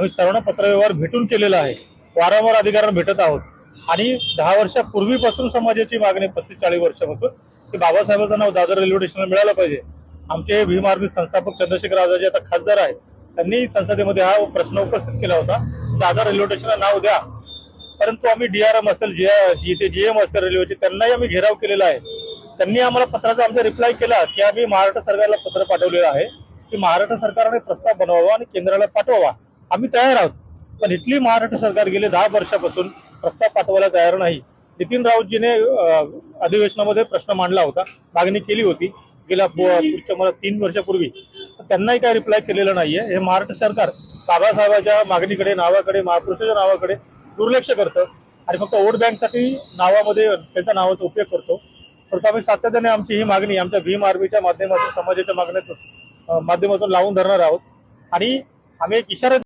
आम्ही सर्वांना पत्रव्यवहार भेटून केलेला आहे, वारंवार अधिकाऱ्यांना भेटत आहोत आणि 10 वर्षापूर्वीपासून समाजाची मागणी 35-40 वर्षापासून की बाबासाहेबांचं नाव दादर रेल्वे स्टेशनला मिळालं पाहिजे। आमचे भीम आर्मी संस्थापक चंद्रशेखर आझाद आता खासदार आहेत, त्यांनी संसदेमध्ये हा प्रश्न उपस्थित केला होता, दादर रेल्वे स्टेशनला नाव द्या। परंतु आम्ही डीआरएम असेल, जीएम असेल रेल्वेचे, त्यांनाही आम्ही घेराव केलेला आहे। त्यांनी आम्हाला पत्राचा आमचा रिप्लाय केला की आम्ही महाराष्ट्र सरकारला पत्र पाठवलेलं आहे की महाराष्ट्र सरकारने प्रस्ताव बनवावा आणि केंद्राला पाठवावा, आम्ही तयार आहोत। पण इथली महाराष्ट्र सरकार गेले 10 वर्षापासून प्रस्ताव पाठवायला तयार नाही। नितीन राऊतजीने अधिवेशनामध्ये प्रश्न मांडला होता, मागणी केली होती गेल्या पुढच्या मला 3 वर्षापूर्वी, त्यांनाही काही रिप्लाय केलेलं नाहीये। हे महाराष्ट्र सरकार बाबासाहेबांच्या मागणीकडे, नावाकडे, महापुरुषाच्या नावाकडे दुर्लक्ष करतं आणि फक्त वोट बँकसाठी नावामध्ये त्यांच्या नावाचा उपयोग करतो। परंतु आम्ही सातत्याने आमची ही मागणी आमच्या भीम आर्मीच्या माध्यमातून, समाजाच्या माध्यमातून लावून धरणार आहोत आणि आम्ही एक इशारा